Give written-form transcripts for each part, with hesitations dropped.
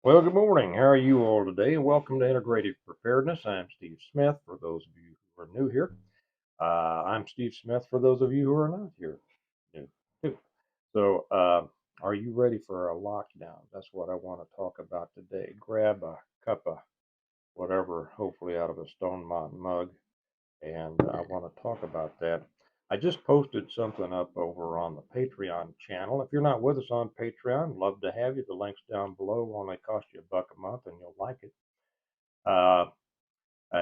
Well, good morning. How are you all today? Welcome to Integrative Preparedness. I'm Steve Smith. For those of you who are new here, I'm Steve Smith. For those of you who are not here, new too. So, are you ready for a lockdown? That's what I want to talk about today. Grab a cup of whatever, hopefully out of a Stone Mountain mug, and I want to talk about that. I just posted something up over on the Patreon channel. If you're not with us on Patreon, love to have you. The link's down below. Only cost you $1 a month, and you'll like it. Uh,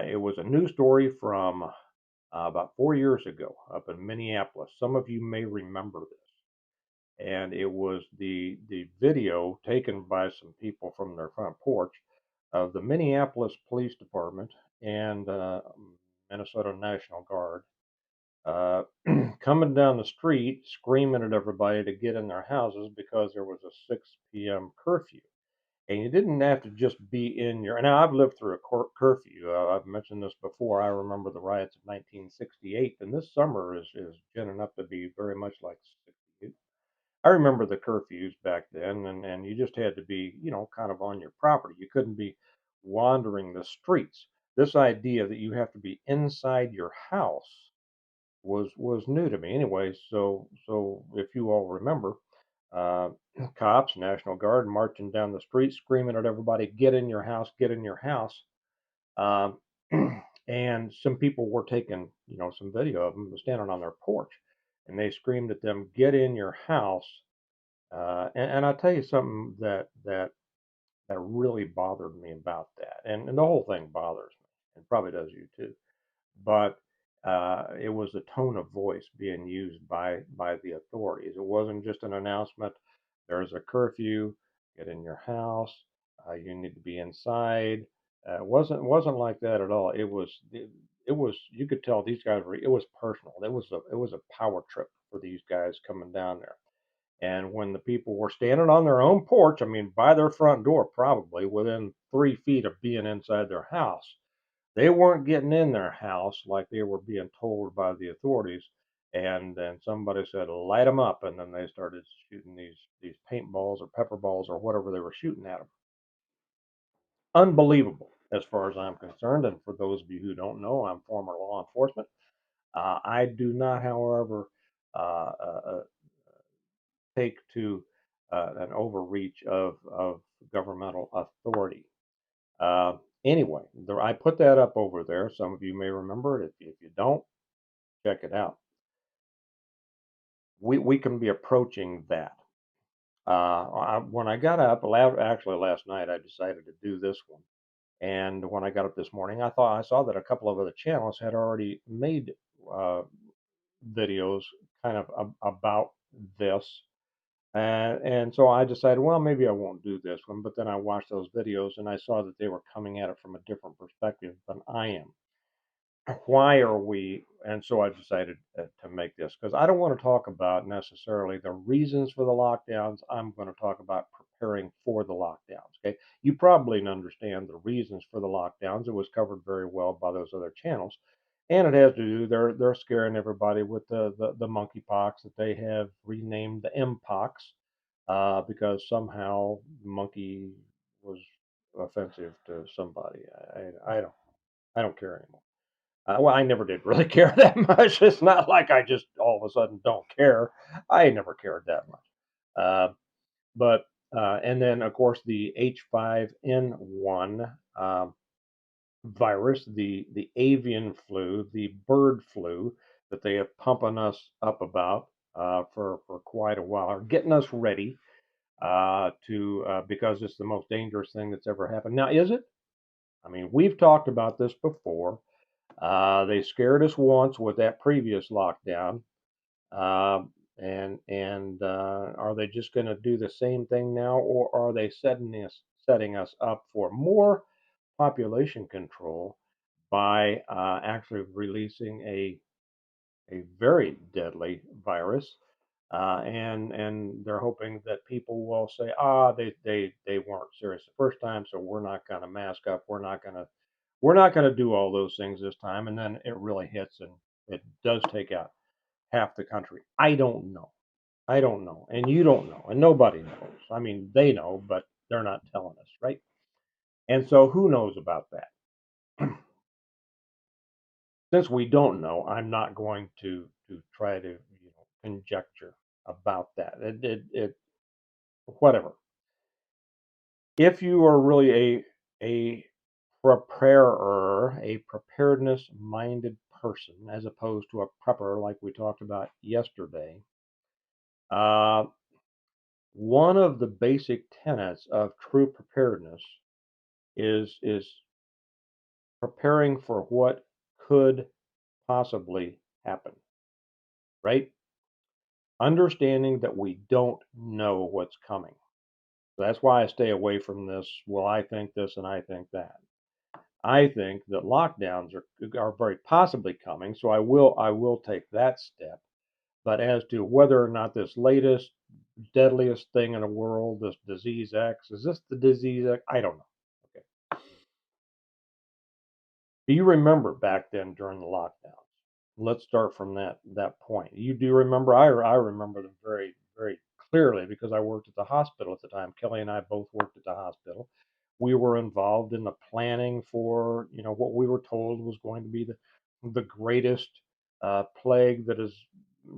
it was a news story from about 4 years ago up in Minneapolis. Some of you may remember this, and it was the video taken by some people from their front porch of the Minneapolis Police Department and Minnesota National Guard uh, coming down the street screaming at everybody to get in their houses because there was a 6 p.m. curfew. And you didn't have to just be in your. Now, I've lived through a curfew. I've mentioned this before. I remember the riots of 1968, and this summer is ginning up to be very much like 68. I remember the curfews back then, and you just had to be, kind of on your property. You couldn't be wandering the streets. This idea that you have to be inside your house was new to me anyway. So if you all remember, uh, cops, National Guard marching down the street, screaming at everybody, "Get in your house! Get in your house!" Um, and some people were taking, some video of them standing on their porch, and they screamed at them, "Get in your house!" And I'll tell you something that really bothered me about that, and the whole thing bothers me, and probably does you too. But it was the tone of voice being used by the authorities. It wasn't just an announcement. There's a curfew. Get in your house. You need to be inside. It wasn't like that at all. It was, you could tell these guys were, it was personal. It was a power trip for these guys coming down there. And when the people were standing on their own porch, I mean, by their front door, probably within 3 feet of being inside their house, they weren't getting in their house like they were being told by the authorities. And then somebody said, "Light them up," and then they started shooting these paintballs or pepper balls or whatever they were shooting at them. Unbelievable, as far as I'm concerned. And for those of you who don't know, I'm former law enforcement. I do not, however, take to an overreach of governmental authority. Uh, anyway, I put that up over there. Some of you may remember it. If you don't, check it out. We can be approaching that. When I got up, actually last night, I decided to do this one. And when I got up this morning, I saw that a couple of other channels had already made uh, videos kind of about this. And so I decided, well, maybe I won't do this one. But then I watched those videos and I saw that they were coming at it from a different perspective than I am. Why are we? And so I decided to make this because I don't want to talk about necessarily the reasons for the lockdowns. I'm going to talk about preparing for the lockdowns. Okay, you probably understand the reasons for the lockdowns. It was covered very well by those other channels, and it has to do. They're scaring everybody with the monkeypox that they have renamed the mpox because somehow monkey was offensive to somebody. I don't care anymore. Well, I never did really care that much. It's not like I just all of a sudden don't care. I never cared that much. Uh, but and then of course the H5N1 virus, the avian flu, the bird flu that they have pumping us up about for quite a while, are getting us ready to because it's the most dangerous thing that's ever happened. Now, is it? I mean, we've talked about this before. They scared us once with that previous lockdown, and are they just going to do the same thing now, or are they setting us up for more population control by actually releasing a very deadly virus? And they're hoping that people will say, they weren't serious the first time, so we're not going to mask up. We're not going to do all those things this time, and then it really hits and it does take out half the country. I don't know. I don't know, and you don't know, and nobody knows. I mean, they know, but they're not telling us, right? And so who knows about that? Since we don't know, I'm not going to try to conjecture about that. It whatever. If you are really a preparer, a preparedness minded person, as opposed to a prepper like we talked about yesterday, uh, one of the basic tenets of true preparedness is preparing for what could possibly happen, right? Understanding that we don't know what's coming. So that's why I stay away from this. Well, I think this and I think that. I think that lockdowns are very possibly coming, so I will take that step. But as to whether or not this latest deadliest thing in the world, this disease X, is this the disease X? I don't know. Okay. Do you remember back then during the lockdowns? Let's start from that point. You do remember? I remember them very clearly because I worked at the hospital at the time. Kelly and I both worked at the hospital. We were involved in the planning for what we were told was going to be the greatest plague that has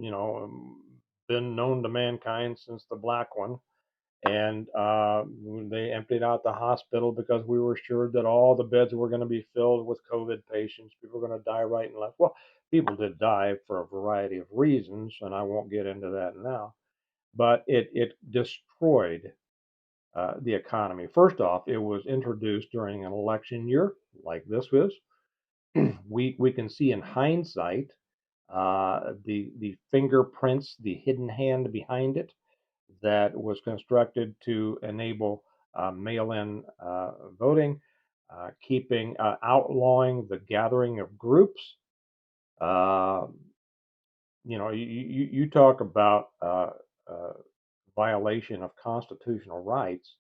you know um, been known to mankind since the black one. And they emptied out the hospital because we were sure that all the beds were going to be filled with COVID patients. People were going to die right and left. Well, people did die for a variety of reasons, and I won't get into that now. But it destroyed the economy. First off, it was introduced during an election year, like this is. We can see in hindsight the fingerprints, the hidden hand behind it that was constructed to enable mail-in voting, keeping outlawing the gathering of groups. Uh, you talk about uh, violation of constitutional rights,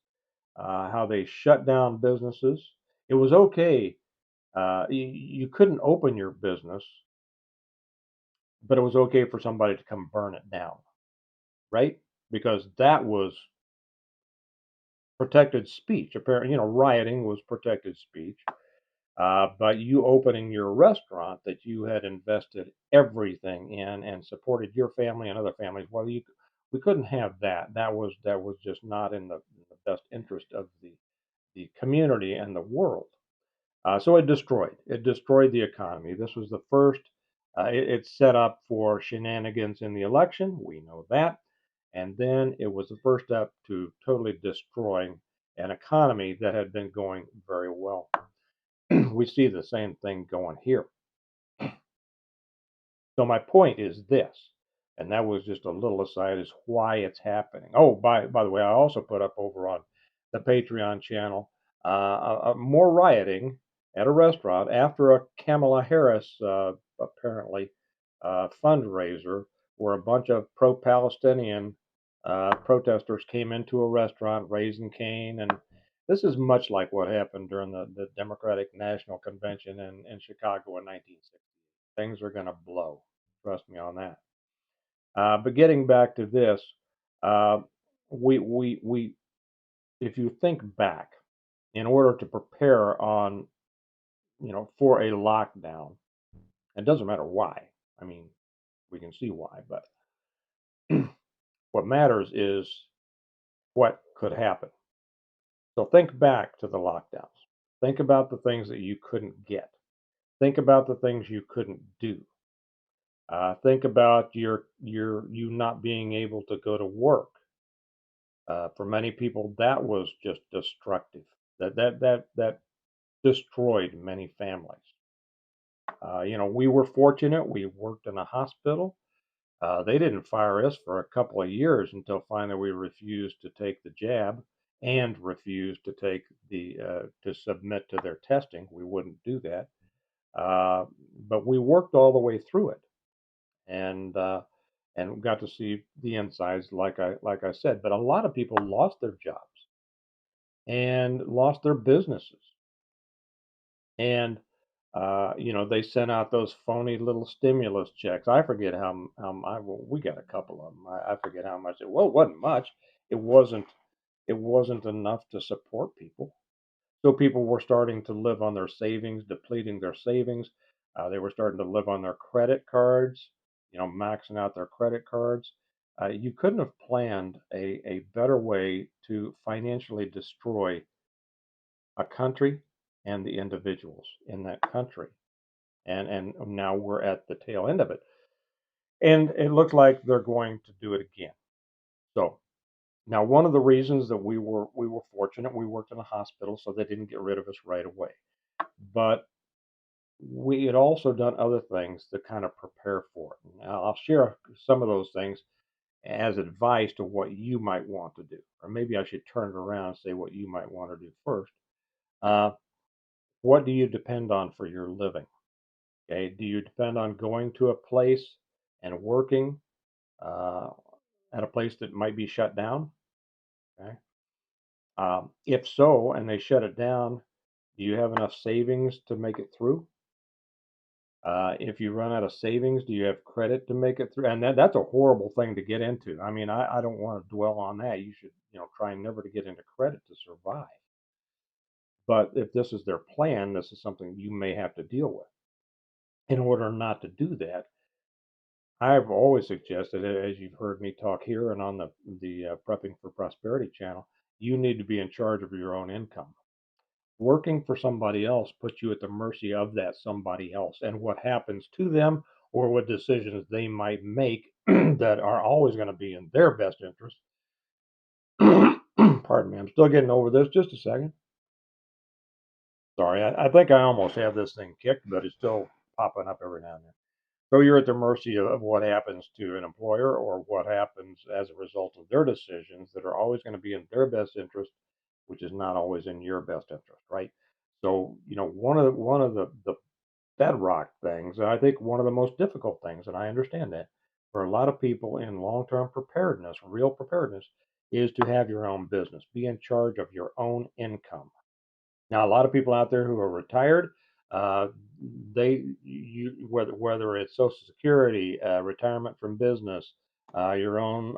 how they shut down businesses. It was okay. You couldn't open your business, but it was okay for somebody to come burn it down, right? Because that was protected speech. Apparently, rioting was protected speech. But you opening your restaurant that you had invested everything in and supported your family and other families, well, we couldn't have that. That was just not in the best interest of the community and the world. So it destroyed the economy. This was the first. It set up for shenanigans in the election. We know that. And then it was the first step to totally destroying an economy that had been going very well. We see the same thing going here. So my point is this, and that was just a little aside, is why it's happening. Oh, by the way, I also put up over on the Patreon channel more rioting at a restaurant after a Kamala Harris apparently fundraiser, where a bunch of pro-Palestinian protesters came into a restaurant raising Cain, and this is much like what happened during the Democratic National Convention in Chicago in 1960. Things are going to blow. Trust me on that. But getting back to this, uh, we if you think back, in order to prepare on for a lockdown, it doesn't matter why. I mean, we can see why, but what matters is what could happen. So think back to the lockdowns. Think about the things that you couldn't get. Think about the things you couldn't do. Think about you not being able to go to work. For many people, that was just destructive. That destroyed many families. We were fortunate. We worked in a hospital. They didn't fire us for a couple of years until finally we refused to take the jab and refused to take to submit to their testing. We wouldn't do that, uh, but we worked all the way through it, and got to see the insides, like I said. But a lot of people lost their jobs and lost their businesses, and they sent out those phony little stimulus checks. I forget well, we got a couple of them. I forget how much it wasn't much. It wasn't enough to support people. So people were starting to live on their savings, depleting their savings. They were starting to live on their credit cards, maxing out their credit cards. You couldn't have planned a better way to financially destroy a country and the individuals in that country. And now we're at the tail end of it. And it looks like they're going to do it again. So now one of the reasons that we were fortunate, we worked in a hospital, so they didn't get rid of us right away. But we had also done other things to kind of prepare for it. And I'll share some of those things as advice to what you might want to do. Or maybe I should turn it around and say what you might want to do first. Uh, what do you depend on for your living? Okay. Do you depend on going to a place and working uh, at a place that might be shut down? Okay. If so, and they shut it down, do you have enough savings to make it through? If you run out of savings, do you have credit to make it through? And that's a horrible thing to get into. I mean, I don't want to dwell on that. You should, try never to get into credit to survive. But if this is their plan, this is something you may have to deal with. In order not to do that, I've always suggested, as you've heard me talk here and on the Prepping for Prosperity channel, you need to be in charge of your own income. Working for somebody else puts you at the mercy of that somebody else and what happens to them or what decisions they might make that are always going to be in their best interest. Pardon me, I'm still getting over this. Just a second. Sorry, I think I almost have this thing kicked, but it's still popping up every now and then. So you're at the mercy of what happens to an employer or what happens as a result of their decisions that are always going to be in their best interest, which is not always in your best interest, right? So, one of the bedrock things, and I think one of the most difficult things, and I understand that for a lot of people in long-term preparedness, real preparedness, is to have your own business, be in charge of your own income. Now, a lot of people out there who are retired, uh, whether it's Social Security, retirement from business, your own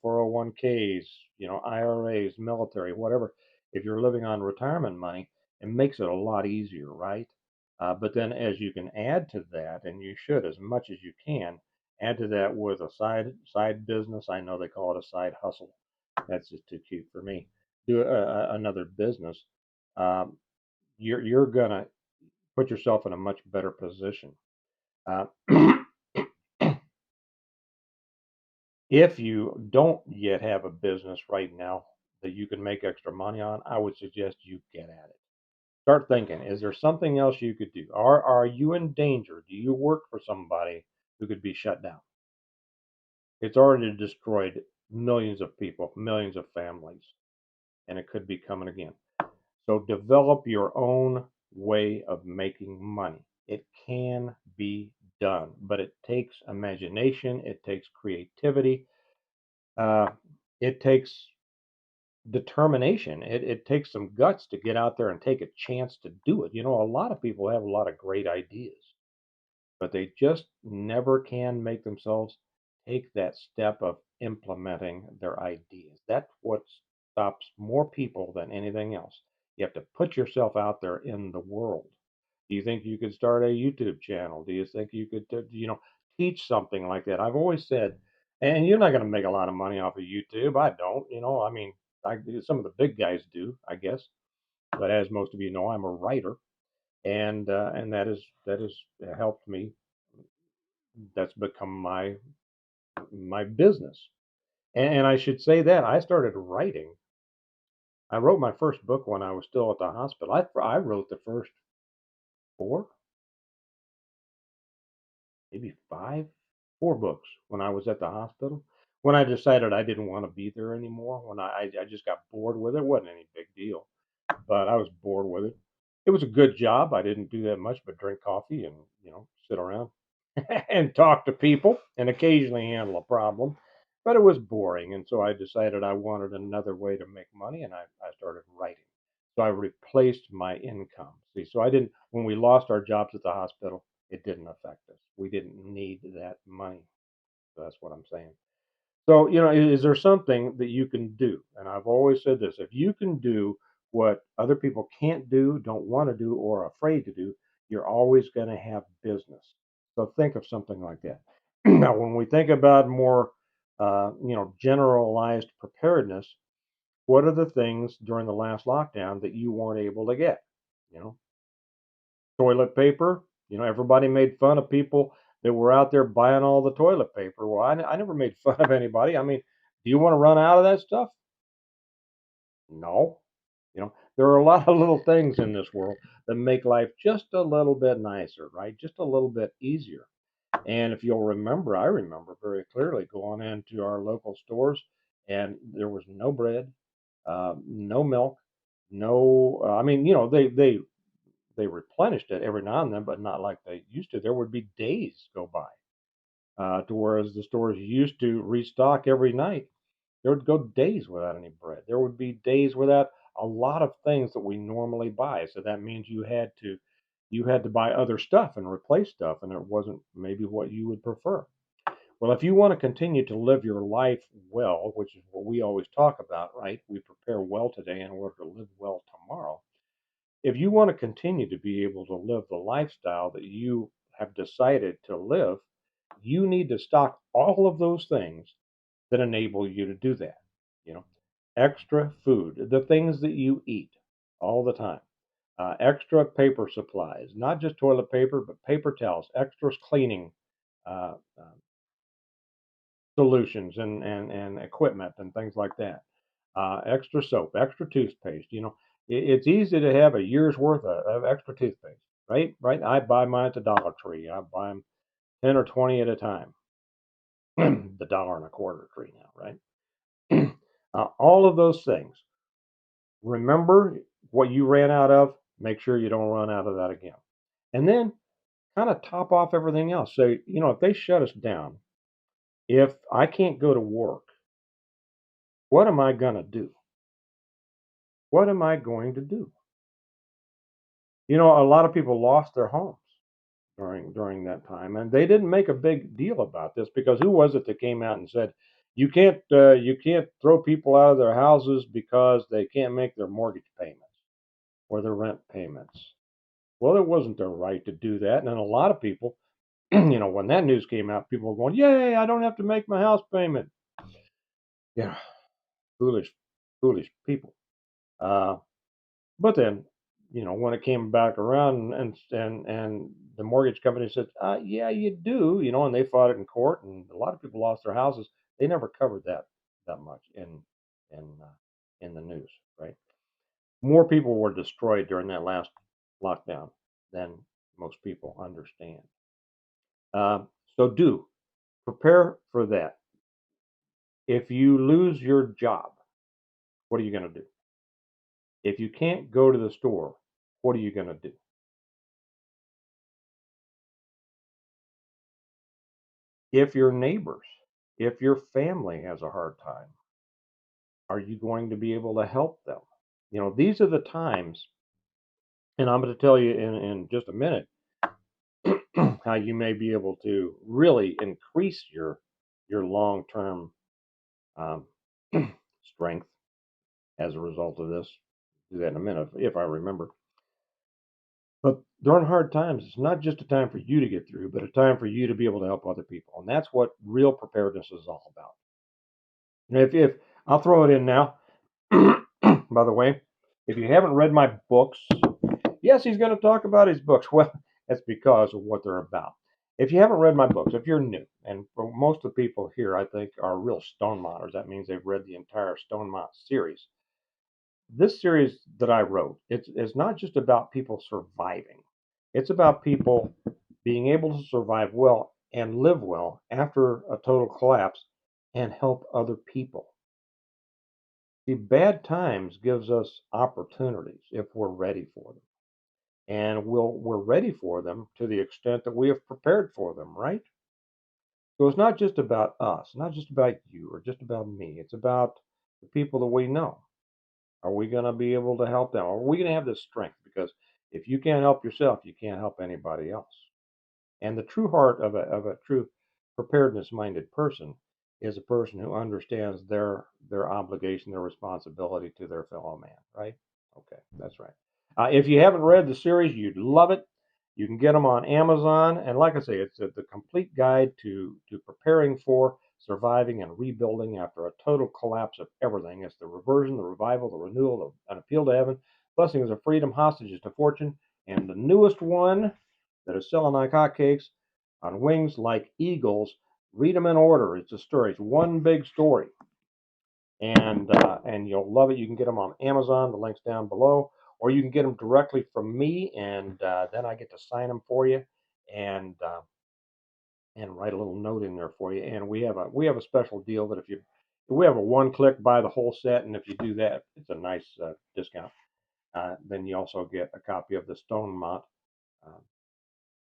401ks, IRAs, military, whatever. If you're living on retirement money, it makes it a lot easier, right? But then, as you can add to that, and you should as much as you can, add to that with a side business. I know they call it a side hustle. That's just too cute for me. Do another business. Um, you're gonna put yourself in a much better position. Uh, if you don't yet have a business right now that you can make extra money on, I would suggest you get at it. Start thinking: is there something else you could do? Are you in danger? Do you work for somebody who could be shut down? It's already destroyed millions of people, millions of families, and it could be coming again. So develop your own way of making money. It can be done, but it takes imagination, it takes creativity, uh, it takes determination. It takes some guts to get out there and take a chance to do it. A lot of people have a lot of great ideas, but they just never can make themselves take that step of implementing their ideas. That's what stops more people than anything else. You have to put yourself out there in the world. Do you think you could start a YouTube channel? Do you think you could, teach something like that? I've always said, and you're not going to make a lot of money off of YouTube. I don't, I mean, some of the big guys do, I guess. But as most of you know, I'm a writer, and that has helped me. That's become my business. And I should say that I started writing. I wrote my first book when I was still at the hospital. I wrote the first four, maybe five, four books when I was at the hospital. When I decided I didn't want to be there anymore, when I just got bored with it, it wasn't any big deal, but I was bored with it. It was a good job. I didn't do that much but drink coffee and, sit around and talk to people and occasionally handle a problem. But it was boring. And so I decided I wanted another way to make money and I started writing. So I replaced my income. See, so I didn't, when we lost our jobs at the hospital, it didn't affect us. We didn't need that money. So that's what I'm saying. So, is there something that you can do? And I've always said this: if you can do what other people can't do, don't want to do, or are afraid to do, you're always going to have business. So think of something like that. Now, when we think about more, generalized preparedness, what are the things during the last lockdown that you weren't able to get? You know, toilet paper. Everybody made fun of people that were out there buying all the toilet paper. Well, I never made fun of anybody. I mean, do you want to run out of that stuff? No. There are a lot of little things in this world that make life just a little bit nicer, right? Just a little bit easier. And if you'll remember, I remember very clearly going into our local stores and there was no bread, no milk, no. I mean, they replenished it every now and then, but not like they used to. There would be days go by, to whereas the stores used to restock every night. There would go days without any bread. There would be days without a lot of things that we normally buy. So that means you had to buy other stuff and replace stuff, and it wasn't maybe what you would prefer. Well, if you want to continue to live your life well, which is what we always talk about, right? We prepare well today in order to live well tomorrow. If you want to continue to be able to live the lifestyle that you have decided to live, you need to stock all of those things that enable you to do that. You know, extra food, the things that you eat all the time, extra paper supplies, not just toilet paper, but paper towels, extra cleaning solutions and equipment and things like that. Extra soap, extra toothpaste. It's easy to have a year's worth of extra toothpaste, right? Right. I buy mine at the Dollar Tree. I buy them 10 or 20 at a time. The dollar and a quarter tree now, right? All of those things. Remember what you ran out of. Make sure you don't run out of that again. And then kind of top off everything else. So, if they shut us down, if I can't go to work, what am I going to do? What am I going to do? A lot of people lost their homes during that time, and they didn't make a big deal about this because who was it that came out and said you can't throw people out of their houses because they can't make their mortgage payments or their rent payments? Well, it wasn't their right to do that, and then a lot of people, when that news came out, people were going, "Yay! I don't have to make my house payment." Yeah, foolish, foolish people. Uh, But then, when it came back around and the mortgage company said, "Yeah, you do," and they fought it in court, and a lot of people lost their houses. They never covered that much in the news, right? More people were destroyed during that last lockdown than most people understand. So do prepare for that. If you lose your job, what are you going to do? If you can't go to the store, what are you going to do? If your neighbors, if your family has a hard time, are you going to be able to help them? These are the times, and I'm going to tell you in just a minute how you may be able to really increase your long term um, strength as a result of this. Do that in a minute if I remember. But during hard times, it's not just a time for you to get through, but a time for you to be able to help other people, and that's what real preparedness is all about. And if I'll throw it in now. By the way, if you haven't read my books, yes, he's going to talk about his books. Well, that's because of what they're about. If you haven't read my books, if you're new, and for most of the people here, I think, are real Stonemonters, that means they've read the entire Stonemont series. This series that I wrote, it's not just about people surviving. It's about people being able to survive well and live well after a total collapse and help other people. See, bad times gives us opportunities if we're ready for them. And we're ready for them to the extent that we have prepared for them, right? So it's not just about us, not just about you or just about me. It's about the people that we know. Are we going to be able to help them? Are we going to have the strength? Because if you can't help yourself, you can't help anybody else. And the true heart of a true preparedness minded person is a person who understands their obligation, their responsibility to their fellow man, right? That's right. If you haven't read the series, you'd love it. You can get them on Amazon, and like I say, it's the complete guide to preparing for, surviving, and rebuilding after a total collapse of everything. It's the reversion, the revival, the renewal, an appeal to heaven, blessings of freedom, hostages to fortune, and the newest one that is selling like hotcakes, On Wings Like Eagles. Read them in order. It's a story. It's one big story, and you'll love it. You can get them on Amazon. The link's down below, or you can get them directly from me, and then I get to sign them for you, and write a little note in there for you. And we have a special deal that if you we have a one-click buy the whole set, and if you do that, it's a nice discount. Then you also get a copy of the Stonemont uh,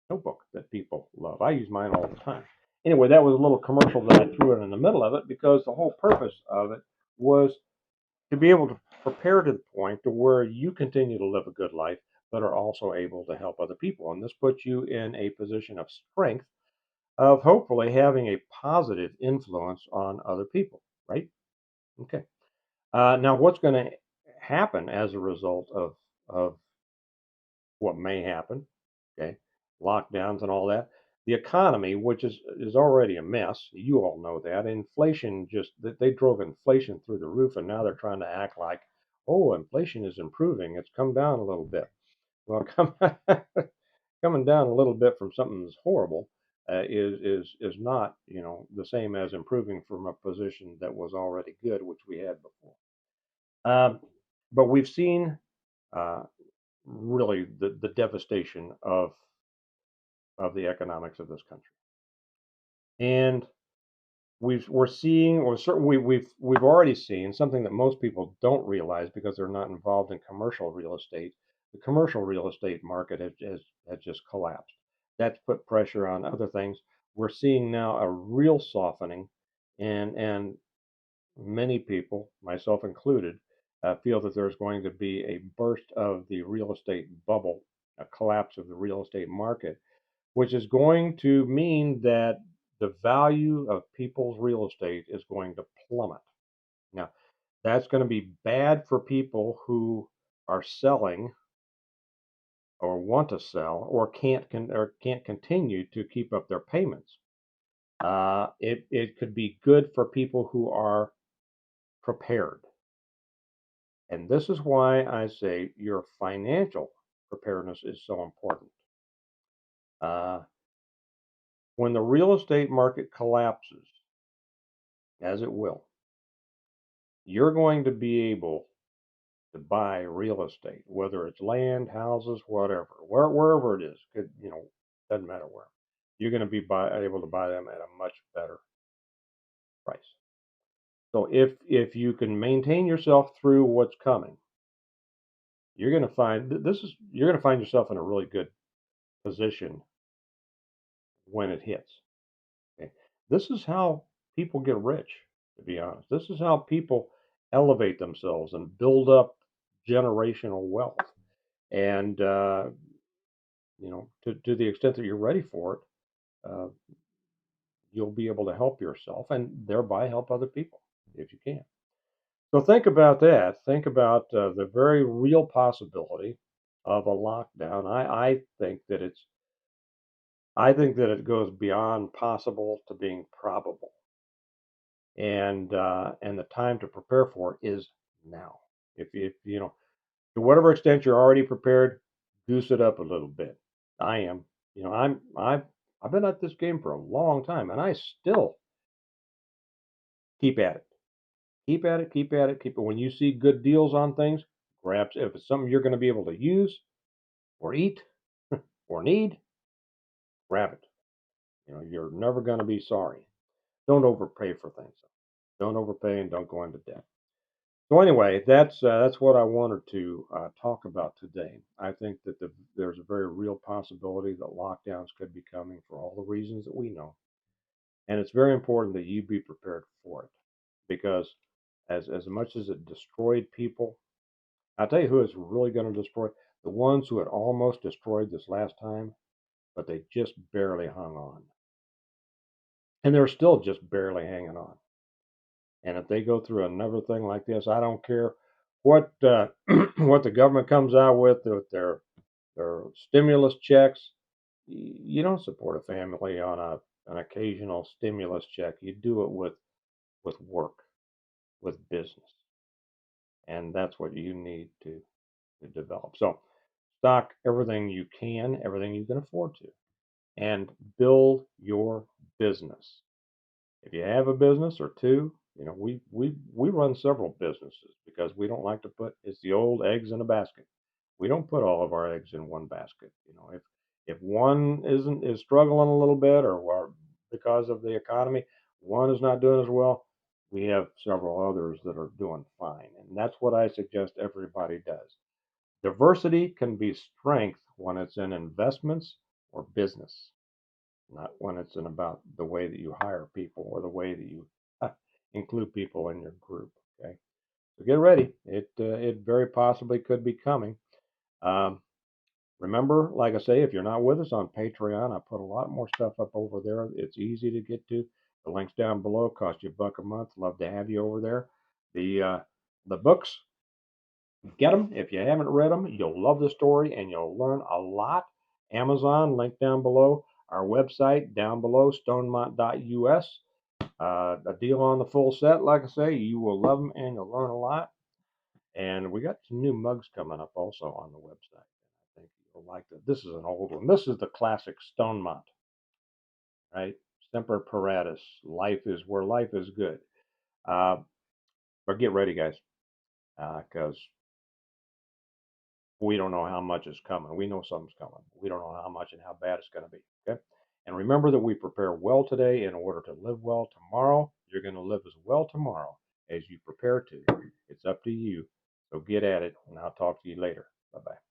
notebook that people love. I use mine all the time. Anyway, that was a little commercial that I threw in the middle of it because the whole purpose of it was to be able to prepare to the point to where you continue to live a good life, but are also able to help other people. And this puts you in a position of strength of hopefully having a positive influence on other people, right? Okay. Now, what's going to happen as a result of what may happen? Okay, lockdowns and all that. The economy, which is already a mess, you all know that. Inflation just they drove inflation through the roof, and now they're trying to act like, oh, inflation is improving. It's come down a little bit. Well, coming down a little bit from something that's horrible is not the same as improving from a position that was already good, which we had before. Um, but we've seen uh, really the devastation of the economics of this country, and we're seeing, or certainly we've already seen something that most people don't realize because they're not involved in commercial real estate. The commercial real estate market has just collapsed. That's put pressure on other things. We're seeing now a real softening, and many people, myself included, feel that there's going to be a burst of the real estate bubble, a collapse of the real estate market, which is going to mean that the value of people's real estate is going to plummet. Now, that's going to be bad for people who are selling or want to sell or can't continue to keep up their payments. It could be good for people who are prepared. And this is why I say your financial preparedness is so important. Uh, when the real estate market collapses, as it will, you're going to be able to buy real estate, whether it's land, houses, whatever, wherever it is. Doesn't matter where. You're going to be able to buy them at a much better price. So if you can maintain yourself through what's coming, you're going to find you're going to find yourself in a really good position when it hits. Okay? This is how people get rich, to be honest. This is how people elevate themselves and build up generational wealth. And, to the extent that you're ready for it, uh, you'll be able to help yourself and thereby help other people if you can. So think about that. Think about the very real possibility of a lockdown. I think that it goes beyond possible to being probable, and the time to prepare for it is now. If to whatever extent you're already prepared, goose it up a little bit. I am. I've been at this game for a long time, and I still keep at it. Keep at it. Keep at it. Keep it. When you see good deals on things, grab. If it's something you're going to be able to use or eat or need, grab it. You're never going to be sorry. Don't overpay for things. Don't overpay and don't go into debt. So anyway, that's what I wanted to talk about today. I think that there's a very real possibility that lockdowns could be coming for all the reasons that we know, and it's very important that you be prepared for it because as much as it destroyed people, I'll tell you who it's really going to destroy: the ones who had almost destroyed this last time, but they just barely hung on, and they're still just barely hanging on. And if they go through another thing like this, I don't care what what the government comes out with their stimulus checks. You don't support a family on an occasional stimulus check. You do it with work, with business, and that's what you need to develop. So stock everything you can, everything you can afford to, and build your business. If you have a business or two, we run several businesses because we don't like to put, it's the old eggs in a basket. We don't put all of our eggs in one basket. If one is struggling a little bit, or because of the economy, one is not doing as well, we have several others that are doing fine. And that's what I suggest everybody does. Diversity can be strength when it's in investments or business, not when it's in about the way that you hire people or the way that you include people in your group. Okay, so get ready. It very possibly could be coming. Um, Remember, like I say, if you're not with us on Patreon, I put a lot more stuff up over there. It's easy to get to. The links down below. Cost you $1 a month. Love to have you over there. The books, get them. If you haven't read them, you'll love the story and you'll learn a lot. Amazon, link down below. Our website down below, stonemont.us. A deal on the full set, like I say, you will love them and you'll learn a lot. And we got some new mugs coming up also on the website. I think you'll like that. This is an old one. This is the classic Stonemont, right? Semper Paratus. Life is where life is good. Uh, but get ready, guys, because we don't know how much is coming. We know something's coming. We don't know how much and how bad it's going to be. Okay. And remember that we prepare well today in order to live well tomorrow. You're going to live as well tomorrow as you prepare to. It's up to you. So get at it, and I'll talk to you later. Bye bye.